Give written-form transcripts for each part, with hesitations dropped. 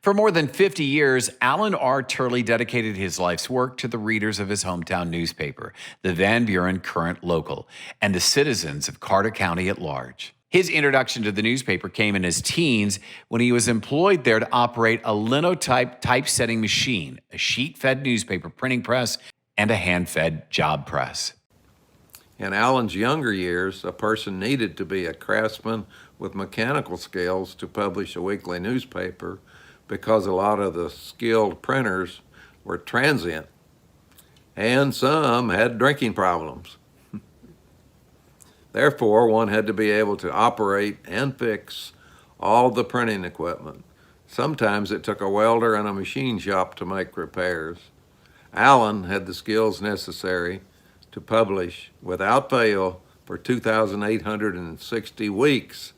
For more than 50 years, Alan R. Turley dedicated his life's work to the readers of his hometown newspaper, the Van Buren Current Local, and the citizens of Carter County at large. His introduction to the newspaper came in his teens when he was employed there to operate a linotype typesetting machine, a sheet-fed newspaper printing press, and a hand-fed job press. In Alan's younger years, a person needed to be a craftsman with mechanical skills to publish a weekly newspaper because a lot of the skilled printers were transient, and some had drinking problems. Therefore, one had to be able to operate and fix all the printing equipment. Sometimes it took a welder and a machine shop to make repairs. Alan had the skills necessary to publish without fail for 2,860 weeks.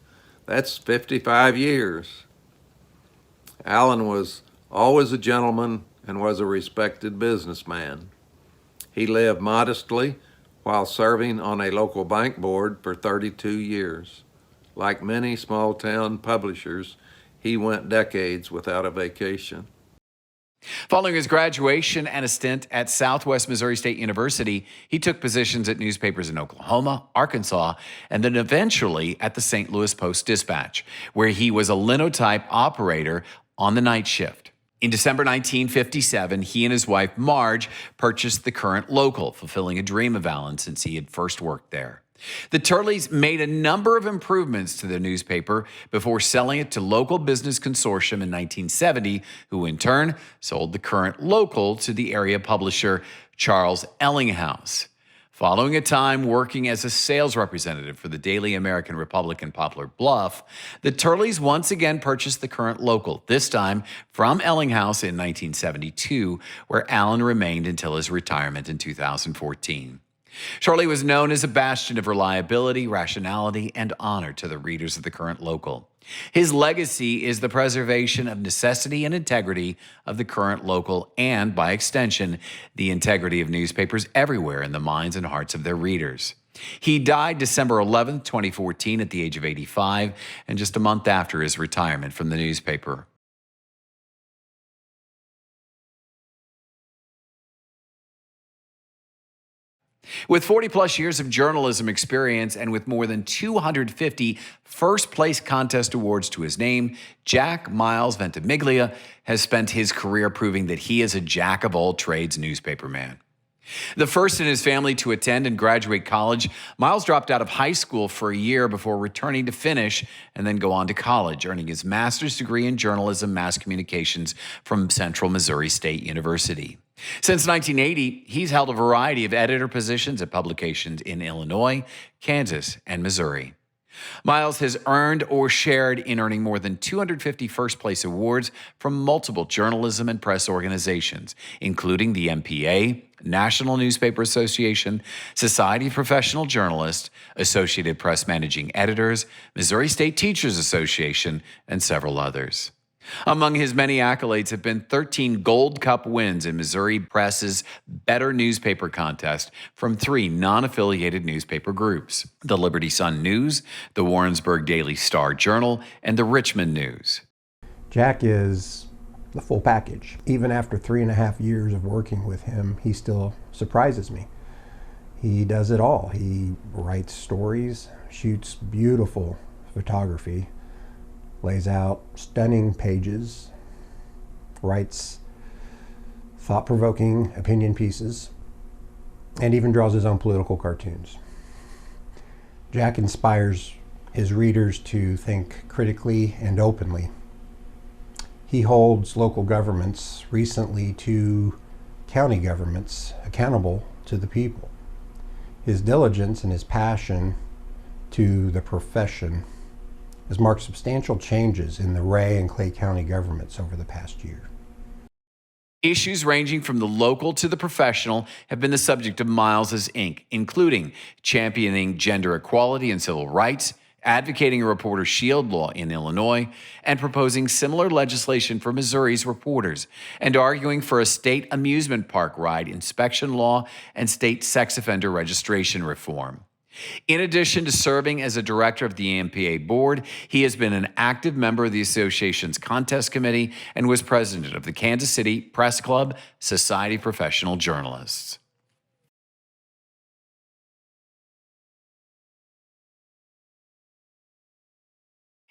That's 55 years. Alan was always a gentleman and was a respected businessman. He lived modestly while serving on a local bank board for 32 years. Like many small-town publishers, he went decades without a vacation. Following his graduation and a stint at Southwest Missouri State University, he took positions at newspapers in Oklahoma, Arkansas, and then eventually at the St. Louis Post-Dispatch, where he was a linotype operator on the night shift. In December 1957, he and his wife, Marge, purchased the Current Local, fulfilling a dream of Alan since he had first worked there. The Turleys made a number of improvements to the newspaper before selling it to Local Business Consortium in 1970, who in turn sold the Current Local to the area publisher Charles Ellinghaus. Following a time working as a sales representative for the Daily American Republic in Poplar Bluff, the Turleys once again purchased the Current Local, this time from Ellinghaus in 1972, where Alan remained until his retirement in 2014. Turley was known as a bastion of reliability, rationality, and honor to the readers of the Current Local. His legacy is the preservation of necessity and integrity of the Current Local and, by extension, the integrity of newspapers everywhere in the minds and hearts of their readers. He died December 11, 2014, at the age of 85, and just a month after his retirement from the newspaper. With 40-plus years of journalism experience and with more than 250 first-place contest awards to his name, Jack Miles Ventimiglia has spent his career proving that he is a jack-of-all-trades newspaperman. The first in his family to attend and graduate college, Miles dropped out of high school for a year before returning to finish and then go on to college, earning his master's degree in journalism mass communications from Central Missouri State University. Since 1980, he's held a variety of editor positions at publications in Illinois, Kansas, and Missouri. Miles has earned or shared in earning more than 250 first-place awards from multiple journalism and press organizations, including the MPA, National Newspaper Association, Society of Professional Journalists, Associated Press Managing Editors, Missouri State Teachers Association, and several others. Among his many accolades have been 13 Gold Cup wins in Missouri Press's Better Newspaper Contest from 3 non-affiliated newspaper groups: the Liberty Sun News, the Warrensburg Daily Star Journal, and the Richmond News. Jack is the full package. Even after 3.5 years of working with him, he still surprises me. He does it all. He writes stories, shoots beautiful photography, lays out stunning pages, writes thought-provoking opinion pieces, and even draws his own political cartoons. Jack inspires his readers to think critically and openly. He holds local governments, recently 2 county governments, accountable to the people. His diligence and his passion to the profession has marked substantial changes in the Ray and Clay County governments over the past year. Issues ranging from the local to the professional have been the subject of Miles's ink, including championing gender equality and civil rights, advocating a reporter's shield law in Illinois, and proposing similar legislation for Missouri's reporters, and arguing for a state amusement park ride inspection law and state sex offender registration reform. In addition to serving as a director of the AMPA board, he has been an active member of the association's contest committee and was president of the Kansas City Press Club Society of Professional Journalists.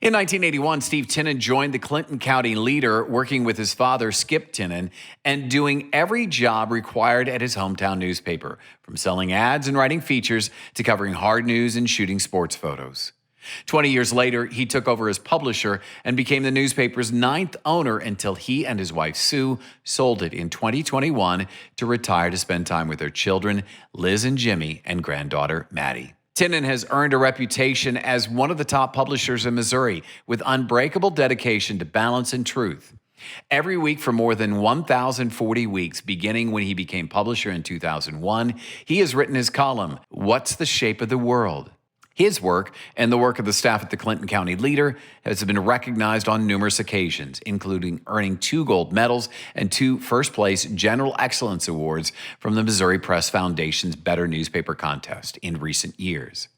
In 1981, Steve Tinnen joined the Clinton County Leader, working with his father, Skip Tinnen, and doing every job required at his hometown newspaper, from selling ads and writing features to covering hard news and shooting sports photos. 20 years later, he took over as publisher and became the newspaper's 9th owner until he and his wife, Sue, sold it in 2021 to retire to spend time with their children, Liz and Jimmy, and granddaughter, Maddie. Tinnen has earned a reputation as one of the top publishers in Missouri, with unbreakable dedication to balance and truth. Every week for more than 1,040 weeks, beginning when he became publisher in 2001, he has written his column, What's the Shape of the World? His work and the work of the staff at the Clinton County Leader has been recognized on numerous occasions, including earning 2 gold medals and 2 first-place General Excellence Awards from the Missouri Press Foundation's Better Newspaper Contest in recent years.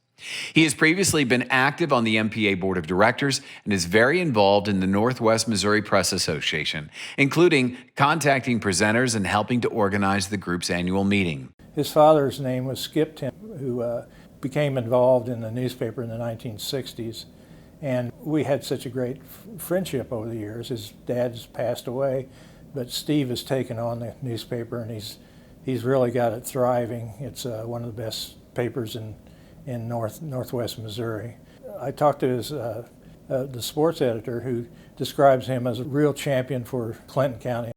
He has previously been active on the MPA Board of Directors and is very involved in the Northwest Missouri Press Association, including contacting presenters and helping to organize the group's annual meeting. His father's name was Skip Tinnen, who became involved in the newspaper in the 1960s, and we had such a great friendship over the years. His dad's passed away, but Steve has taken on the newspaper, and he's really got it thriving. It's one of the best papers in northwest Missouri. I talked to his the sports editor, who describes him as a real champion for Clinton County.